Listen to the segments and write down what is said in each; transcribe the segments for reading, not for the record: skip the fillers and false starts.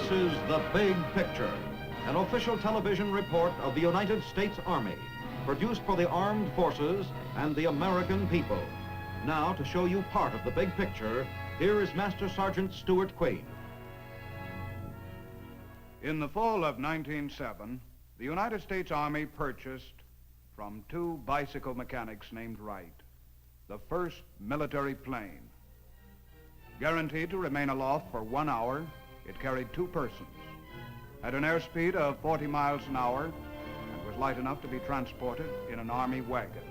is The Big Picture, an official television report of the United States Army, produced for the armed forces and the American people. Now, to show you part of the big picture, here is Master Sergeant Stuart Quain. In the fall of 1907, the United States Army purchased from two bicycle mechanics named Wright the first military plane. Guaranteed to remain aloft for 1 hour, it carried 2 persons, had an airspeed of 40 miles an hour, and was light enough to be transported in an Army wagon.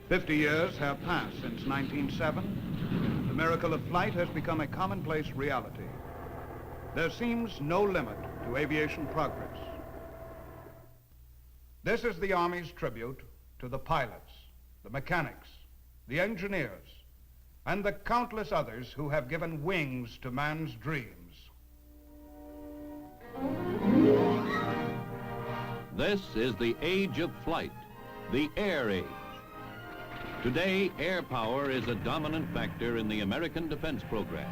50 years have passed since 1907. The miracle of flight has become a commonplace reality. There seems no limit to aviation progress. This is the Army's tribute to the pilots, the mechanics, the engineers, and the countless others who have given wings to man's dreams. This is the age of flight, the air age. Today, air power is a dominant factor in the American defense program.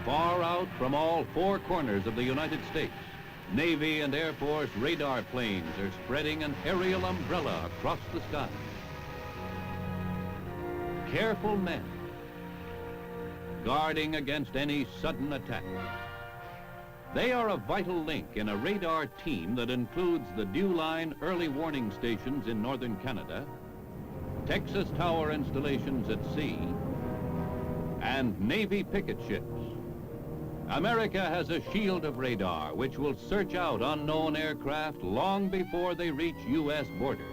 Far out from all 4 corners of the United States, Navy and Air Force radar planes are spreading an aerial umbrella across the sky. Careful men, guarding against any sudden attack. They are a vital link in a radar team that includes the Dewline early warning stations in northern Canada, Texas tower installations at sea, and Navy picket ships. America has a shield of radar which will search out unknown aircraft long before they reach U.S. borders.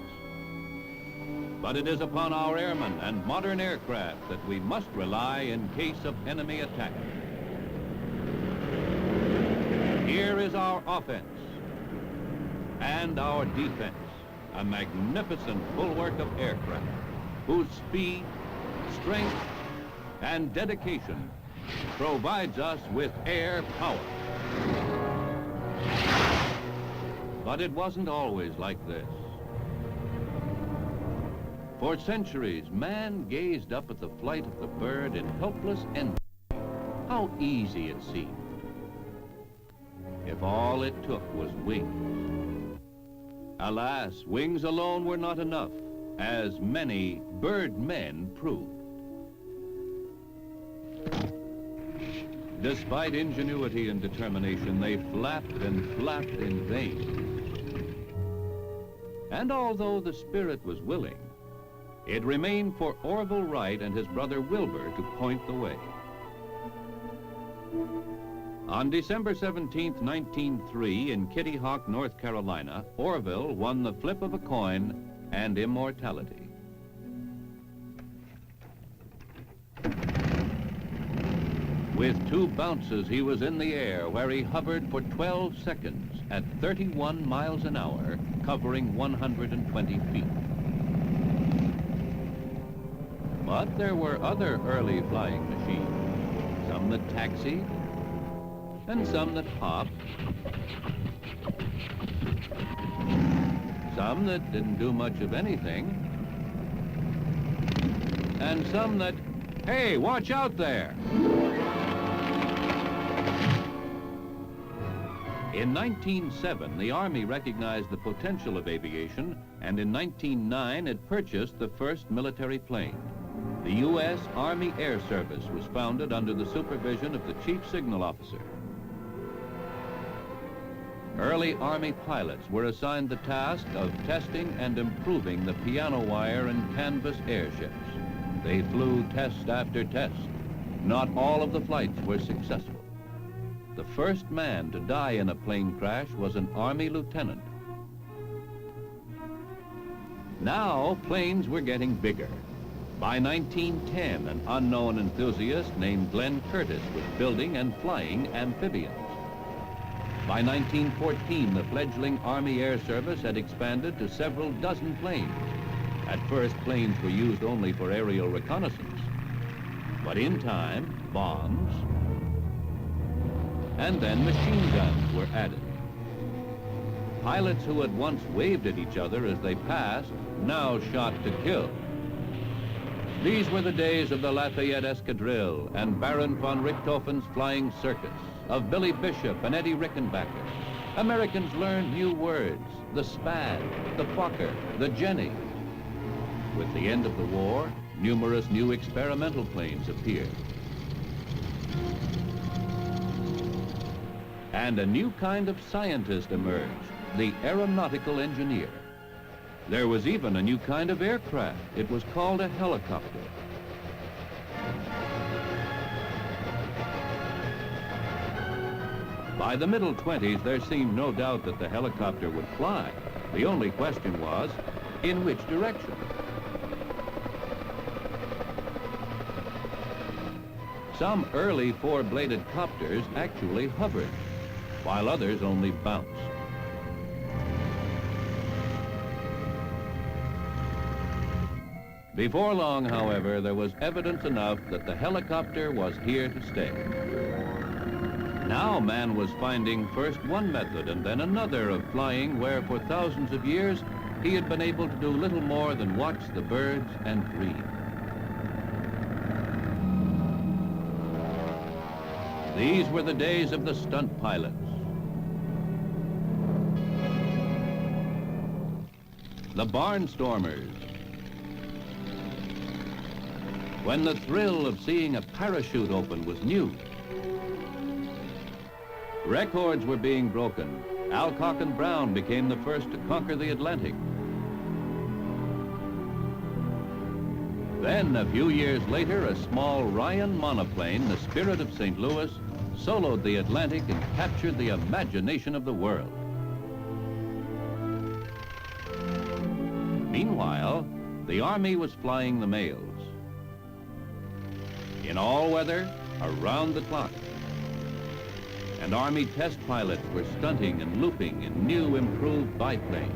But it is upon our airmen and modern aircraft that we must rely in case of enemy attack. Here is our offense and our defense, a magnificent bulwark of aircraft whose speed, strength, and dedication provides us with air power. But it wasn't always like this. For centuries, man gazed up at the flight of the bird in helpless envy. How easy it seemed, if all it took was wings. Alas, wings alone were not enough, as many bird men proved. Despite ingenuity and determination, they flapped and flapped in vain. And although the spirit was willing, it remained for Orville Wright and his brother Wilbur to point the way. On December 17, 1903, in Kitty Hawk, North Carolina, Orville won the flip of a coin and immortality. With 2 bounces, he was in the air, where he hovered for 12 seconds at 31 miles an hour, covering 120 feet. But there were other early flying machines, some that taxied and some that hopped, some that didn't do much of anything, and some that, hey, watch out there! In 1907, the Army recognized the potential of aviation, and in 1909, it purchased the first military plane. The U.S. Army Air Service was founded under the supervision of the Chief Signal Officer. Early Army pilots were assigned the task of testing and improving the piano wire and canvas airships. They flew test after test. Not all of the flights were successful. The first man to die in a plane crash was an Army lieutenant. Now, planes were getting bigger. By 1910, an unknown enthusiast named Glenn Curtis was building and flying amphibians. By 1914, the fledgling Army Air Service had expanded to several dozen planes. At first, planes were used only for aerial reconnaissance. But in time, bombs, and then machine guns were added. Pilots who had once waved at each other as they passed now shot to kill. These were the days of the Lafayette Escadrille and Baron von Richthofen's Flying Circus, of Billy Bishop and Eddie Rickenbacker. Americans learned new words, the Spad, the Fokker, the Jenny. With the end of the war, numerous new experimental planes appeared. And a new kind of scientist emerged, the aeronautical engineer. There was even a new kind of aircraft. It was called a helicopter. By the middle 20s, there seemed no doubt that the helicopter would fly. The only question was, in which direction? Some early four-bladed copters actually hovered, while others only bounced. Before long, however, there was evidence enough that the helicopter was here to stay. Now man was finding first one method and then another of flying where for thousands of years he had been able to do little more than watch the birds and dream. These were the days of the stunt pilots. The barnstormers. When the thrill of seeing a parachute open was new. Records were being broken. Alcock and Brown became the first to conquer the Atlantic. Then, a few years later, a small Ryan monoplane, the Spirit of St. Louis, soloed the Atlantic and captured the imagination of the world. Meanwhile, the Army was flying the males. In all weather, around the clock. And Army test pilots were stunting and looping in new, improved biplanes.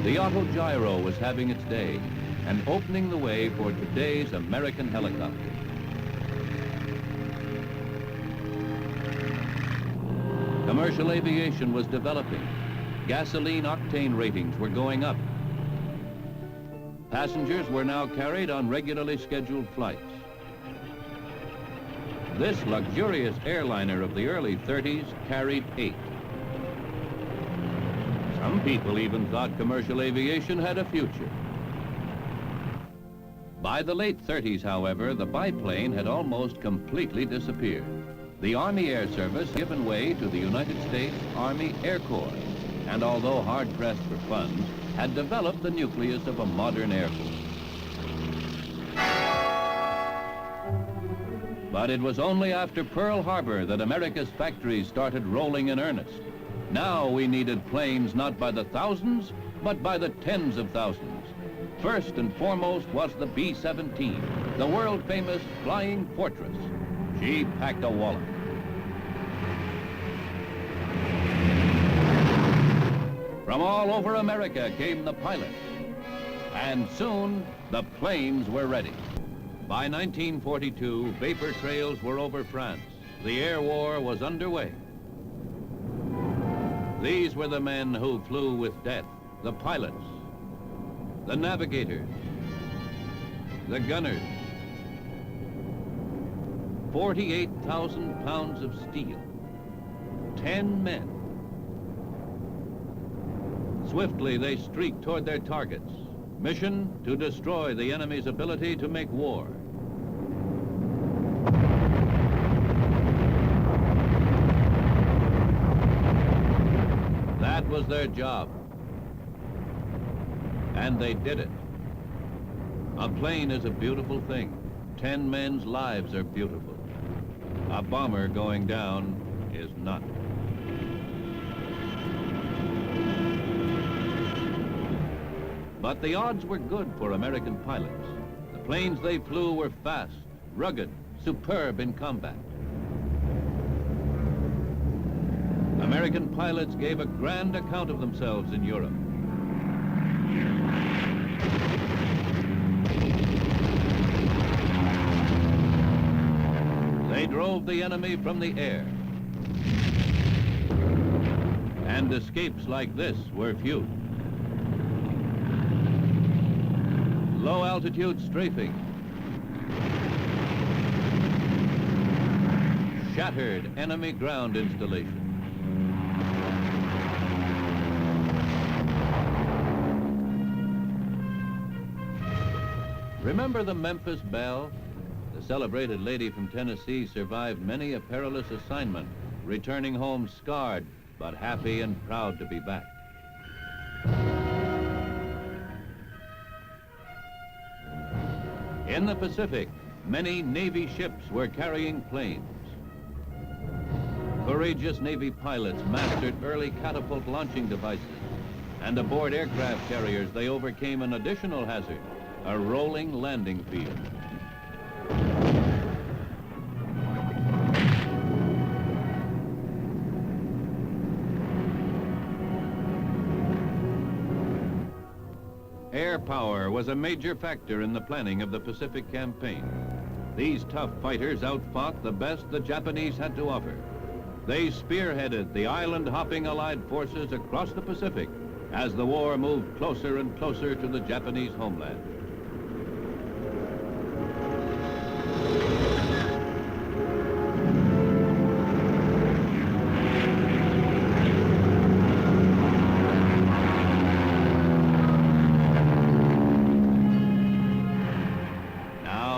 The autogyro was having its day and opening the way for today's American helicopter. Commercial aviation was developing. Gasoline octane ratings were going up. Passengers were now carried on regularly scheduled flights. This luxurious airliner of the early 30s carried 8. Some people even thought commercial aviation had a future. By the late 30s, however, the biplane had almost completely disappeared. The Army Air Service given way to the United States Army Air Corps, and although hard-pressed for funds, had developed the nucleus of a modern Air Force. But it was only after Pearl Harbor that America's factories started rolling in earnest. Now we needed planes not by the thousands, but by the tens of thousands. First and foremost was the B-17, the world-famous flying fortress. She packed a wallop. From all over America came the pilots, and soon the planes were ready. By 1942, vapor trails were over France. The air war was underway. These were the men who flew with death, the pilots, the navigators, the gunners. 48,000 pounds of steel, 10 men. Swiftly, they streaked toward their targets. Mission, to destroy the enemy's ability to make war. That was their job. And they did it. A plane is a beautiful thing. 10 men's lives are beautiful. A bomber going down is not. But the odds were good for American pilots. The planes they flew were fast, rugged, superb in combat. American pilots gave a grand account of themselves in Europe. They drove the enemy from the air. And escapes like this were few. low-altitude strafing, shattered enemy ground installation. Remember the Memphis Belle? The celebrated lady from Tennessee survived many a perilous assignment, returning home scarred, but happy and proud to be back. In the Pacific, many Navy ships were carrying planes. Courageous Navy pilots mastered early catapult launching devices, and aboard aircraft carriers they overcame an additional hazard, a rolling landing field. Air power was a major factor in the planning of the Pacific campaign. These tough fighters outfought the best the Japanese had to offer. They spearheaded the island-hopping Allied forces across the Pacific as the war moved closer and closer to the Japanese homeland.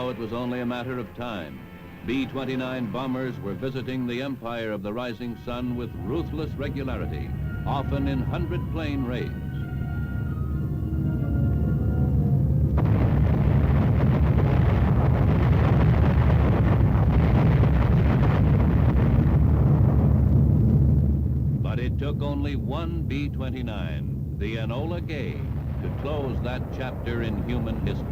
It was only a matter of time. B-29 bombers were visiting the empire of the rising sun with ruthless regularity, often in 100-plane raids. But it took only one B-29, the Enola Gay, to close that chapter in human history.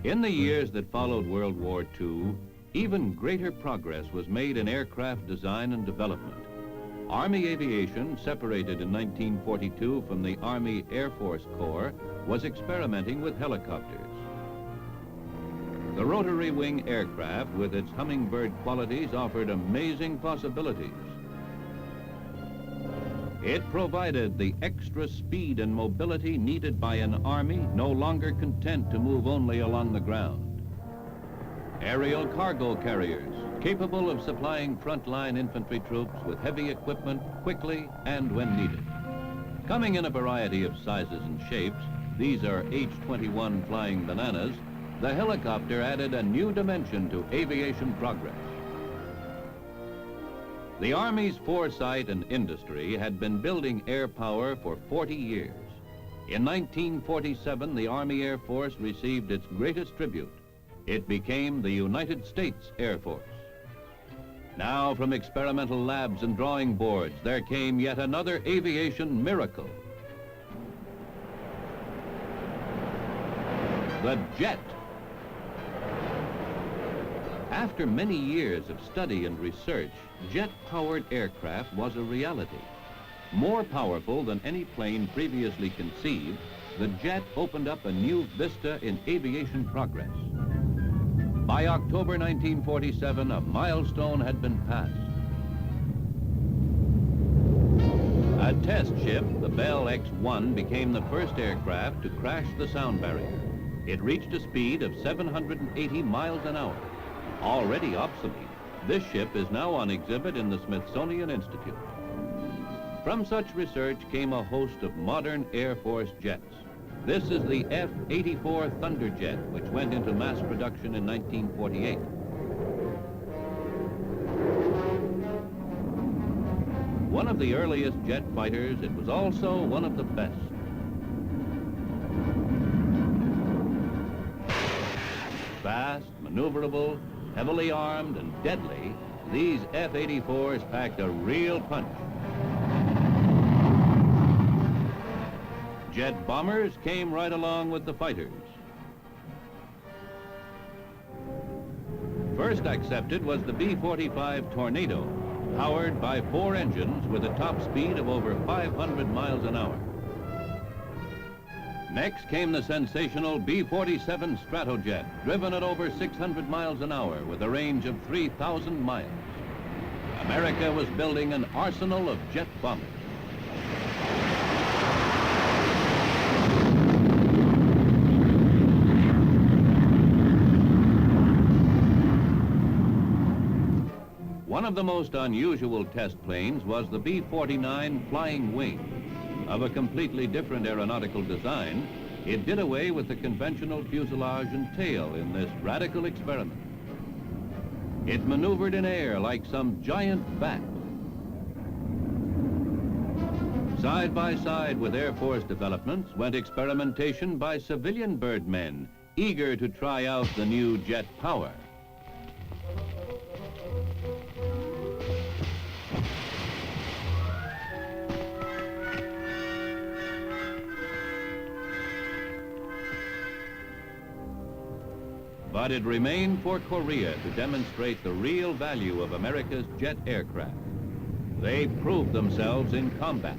In the years that followed World War II, even greater progress was made in aircraft design and development. Army Aviation, separated in 1942 from the Army Air Force Corps, was experimenting with helicopters. The rotary wing aircraft, with its hummingbird qualities, offered amazing possibilities. It provided the extra speed and mobility needed by an army no longer content to move only along the ground. Aerial cargo carriers, capable of supplying frontline infantry troops with heavy equipment quickly and when needed. Coming in a variety of sizes and shapes, these are H-21 flying bananas, the helicopter added a new dimension to aviation progress. The Army's foresight and industry had been building air power for 40 years. In 1947, the Army Air Force received its greatest tribute. It became the United States Air Force. Now, from experimental labs and drawing boards, there came yet another aviation miracle. The jet. After many years of study and research, jet-powered aircraft was a reality. More powerful than any plane previously conceived, the jet opened up a new vista in aviation progress. By October 1947, a milestone had been passed. A test ship, the Bell X-1, became the first aircraft to crash the sound barrier. It reached a speed of 780 miles an hour. Already obsolete, this ship is now on exhibit in the Smithsonian Institute. From such research came a host of modern Air Force jets. This is the F-84 Thunderjet, which went into mass production in 1948. One of the earliest jet fighters, it was also one of the best. Fast, maneuverable, heavily armed and deadly, these F-84s packed a real punch. Jet bombers came right along with the fighters. First accepted was the B-45 Tornado, powered by 4 engines with a top speed of over 500 miles an hour. Next came the sensational B-47 Stratojet, driven at over 600 miles an hour with a range of 3,000 miles. America was building an arsenal of jet bombers. One of the most unusual test planes was the B-49 Flying Wing. Of a completely different aeronautical design, it did away with the conventional fuselage and tail in this radical experiment. It maneuvered in air like some giant bat. Side by side with Air Force developments went experimentation by civilian birdmen, eager to try out the new jet power. But it remained for Korea to demonstrate the real value of America's jet aircraft. They proved themselves in combat.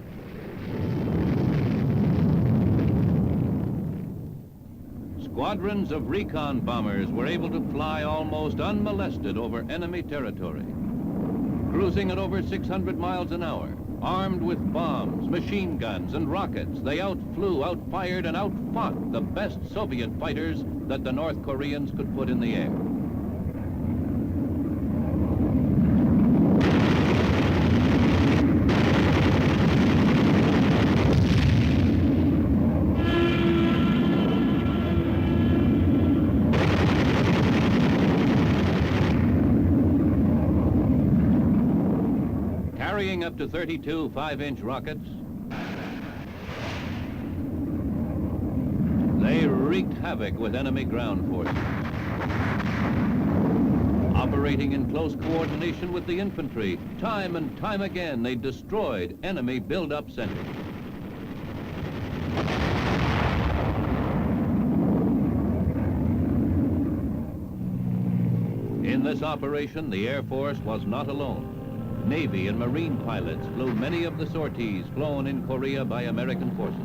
Squadrons of recon bombers were able to fly almost unmolested over enemy territory. Cruising at over 600 miles an hour, armed with bombs, machine guns, and rockets, they outflew, outfired, and outfought the best Soviet fighters that the North Koreans could put in the air. Carrying up to 32 5-inch rockets, they wreaked havoc with enemy ground forces. Operating in close coordination with the infantry, time and time again, they destroyed enemy build-up centers. In this operation, the Air Force was not alone. Navy and Marine pilots flew many of the sorties flown in Korea by American forces.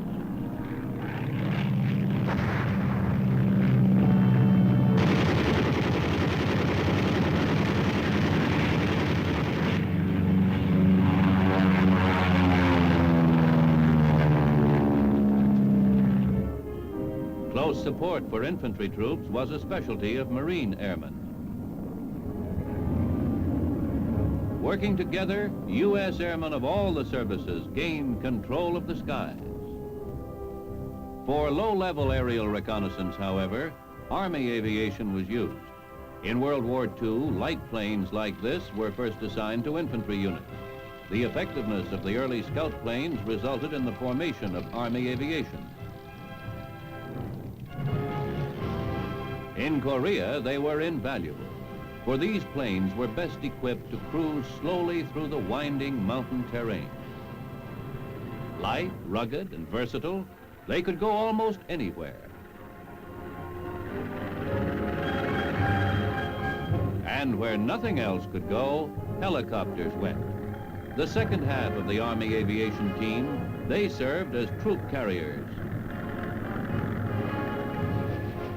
Close support for infantry troops was a specialty of Marine airmen. Working together, U.S. airmen of all the services gained control of the skies. For low-level aerial reconnaissance, however, Army aviation was used. In World War II, light planes like this were first assigned to infantry units. The effectiveness of the early scout planes resulted in the formation of Army aviation. In Korea, they were invaluable, for these planes were best equipped to cruise slowly through the winding mountain terrain. Light, rugged, and versatile, they could go almost anywhere. And where nothing else could go, helicopters went. The second half of the Army aviation team, they served as troop carriers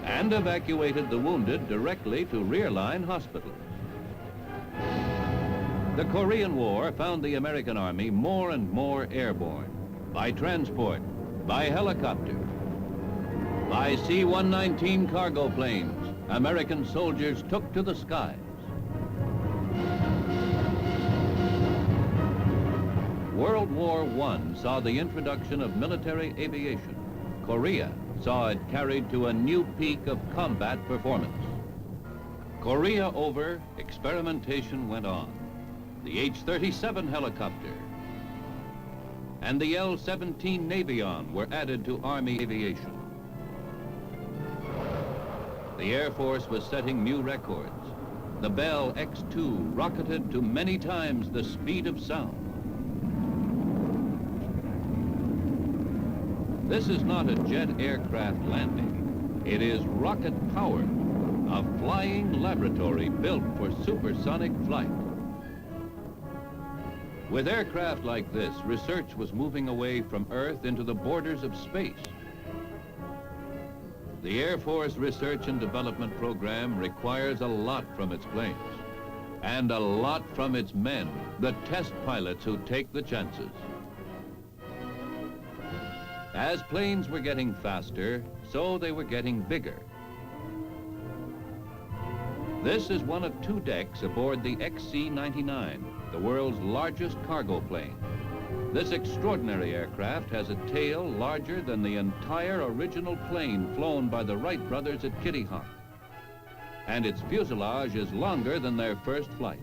and evacuated the wounded directly to rear-line hospitals. The Korean War found the American Army more and more airborne, by transport, by helicopter, by C-119 cargo planes. American soldiers took to the skies. World War I saw the introduction of military aviation. Korea saw it carried to a new peak of combat performance. Korea over, experimentation went on. The H-37 helicopter and the L-17 Navion were added to Army aviation. The Air Force was setting new records. The Bell X-2 rocketed to many times the speed of sound. This is not a jet aircraft landing. It is rocket power, a flying laboratory built for supersonic flight. With aircraft like this, research was moving away from Earth into the borders of space. The Air Force Research and Development Program requires a lot from its planes. And a lot from its men, the test pilots who take the chances. As planes were getting faster, so they were getting bigger. This is one of 2 decks aboard the XC-99, the world's largest cargo plane. This extraordinary aircraft has a tail larger than the entire original plane flown by the Wright brothers at Kitty Hawk. And its fuselage is longer than their first flight.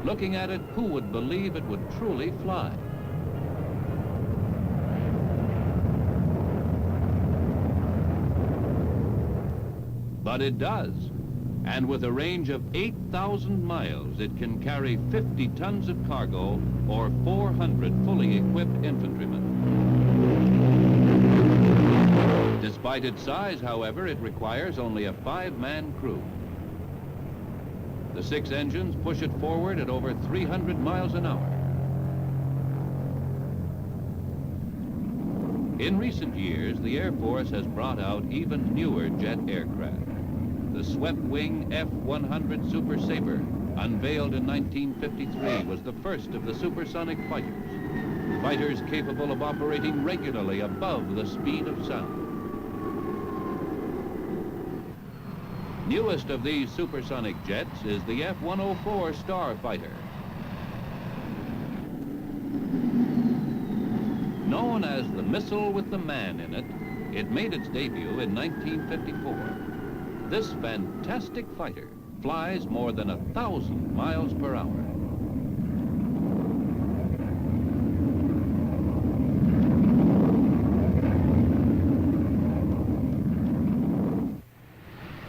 Looking at it, who would believe it would truly fly? But it does. And with a range of 8,000 miles, it can carry 50 tons of cargo or 400 fully equipped infantrymen. Despite its size, however, it requires only a 5-man crew. The 6 engines push it forward at over 300 miles an hour. In recent years, the Air Force has brought out even newer jet aircraft. The swept-wing F-100 Super Sabre, unveiled in 1953, was the first of the supersonic fighters. Fighters capable of operating regularly above the speed of sound. Newest of these supersonic jets is the F-104 Starfighter. Known as the missile with the man in it, it made its debut in 1954. This fantastic fighter flies more than 1,000 miles per hour.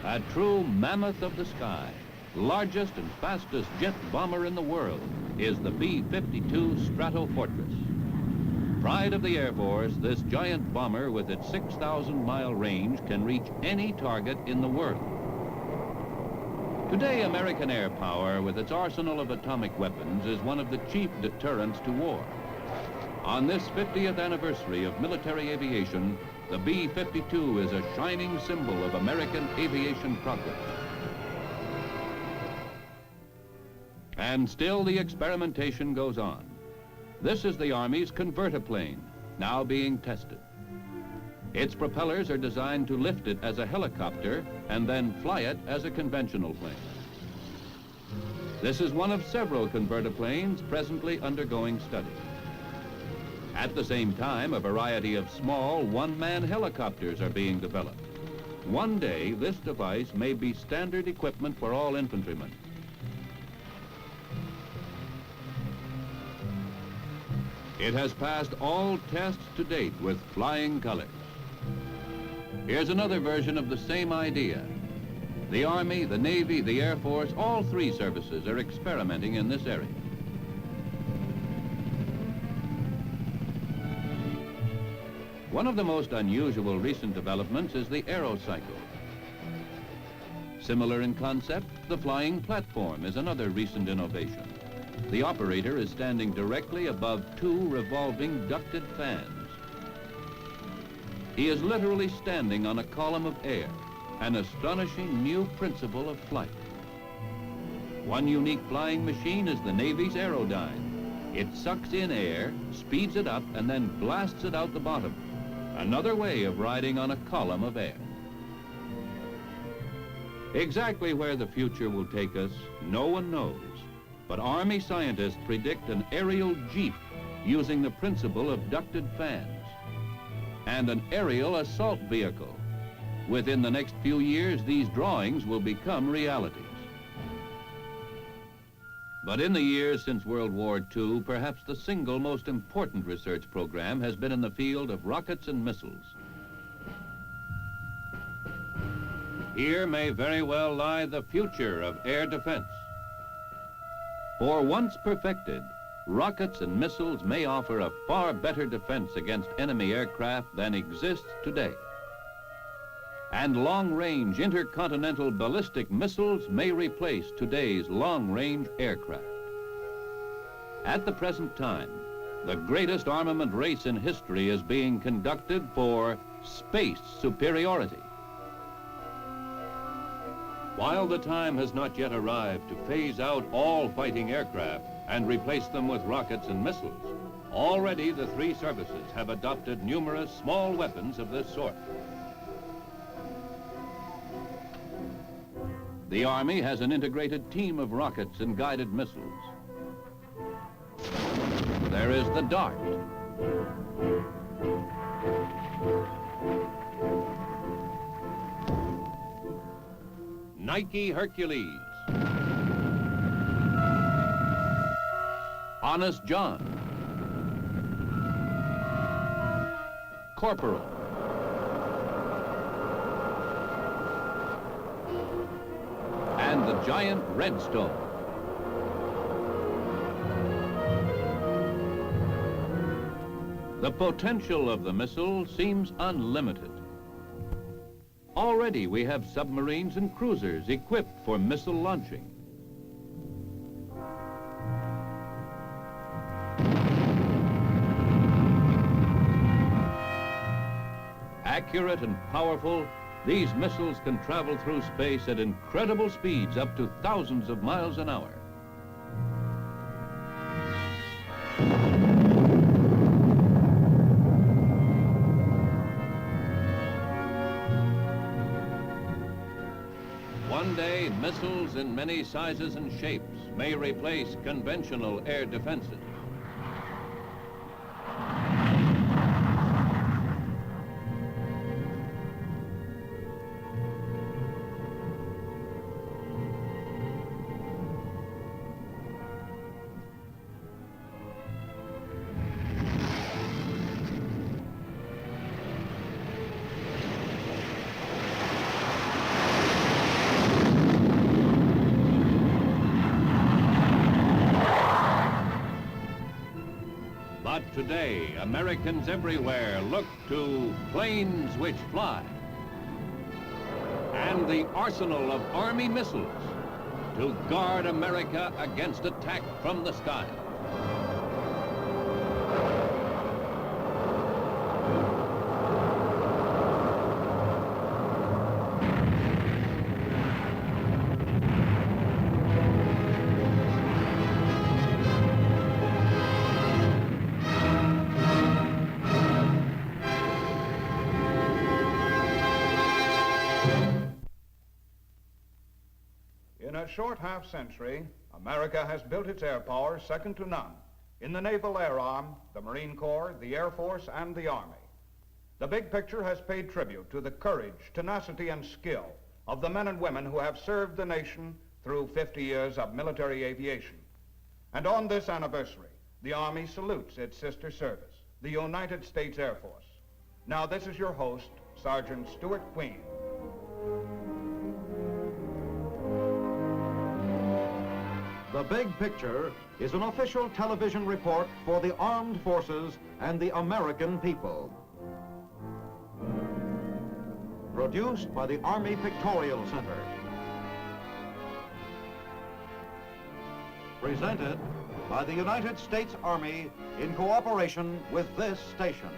A true mammoth of the sky, largest and fastest jet bomber in the world, is the B-52 Stratofortress. Pride of the Air Force, this giant bomber with its 6,000-mile range can reach any target in the world. Today, American air power, with its arsenal of atomic weapons, is one of the chief deterrents to war. On this 50th anniversary of military aviation, the B-52 is a shining symbol of American aviation progress. And still the experimentation goes on. This is the Army's convertiplane, now being tested. Its propellers are designed to lift it as a helicopter and then fly it as a conventional plane. This is one of several convertiplanes presently undergoing study. At the same time, a variety of small one-man helicopters are being developed. One day, this device may be standard equipment for all infantrymen. It has passed all tests to date with flying colors. Here's another version of the same idea. The Army, the Navy, the Air Force, all 3 services are experimenting in this area. One of the most unusual recent developments is the aerocycle. Similar in concept, the flying platform is another recent innovation. The operator is standing directly above 2 revolving ducted fans. He is literally standing on a column of air, an astonishing new principle of flight. One unique flying machine is the Navy's Aerodyne. It sucks in air, speeds it up, and then blasts it out the bottom. Another way of riding on a column of air. Exactly where the future will take us, no one knows. But Army scientists predict an aerial jeep using the principle of ducted fans and an aerial assault vehicle. Within the next few years, these drawings will become realities. But in the years since World War II, perhaps the single most important research program has been in the field of rockets and missiles. Here may very well lie the future of air defense. For once perfected, rockets and missiles may offer a far better defense against enemy aircraft than exists today. And long-range intercontinental ballistic missiles may replace today's long-range aircraft. At the present time, the greatest armament race in history is being conducted for space superiority. While the time has not yet arrived to phase out all fighting aircraft and replace them with rockets and missiles, already the three services have adopted numerous small weapons of this sort. The Army has an integrated team of rockets and guided missiles. There is the Dart. Nike Hercules. Honest John. Corporal. And the giant Redstone. The potential of the missile seems unlimited. Already we have submarines and cruisers equipped for missile launching. Accurate and powerful, these missiles can travel through space at incredible speeds up to thousands of miles an hour. One day, missiles in many sizes and shapes may replace conventional air defenses. But today, Americans everywhere look to planes which fly and the arsenal of Army missiles to guard America against attack from the sky. In a short half-century, America has built its air power second to none in the Naval Air Arm, the Marine Corps, the Air Force, and the Army. The big picture has paid tribute to the courage, tenacity, and skill of the men and women who have served the nation through 50 years of military aviation. And on this anniversary, the Army salutes its sister service, the United States Air Force. Now, this is your host, Sergeant Stuart Queen. The Big Picture is an official television report for the armed forces and the American people. Produced by the Army Pictorial Center. Presented by the United States Army in cooperation with this station.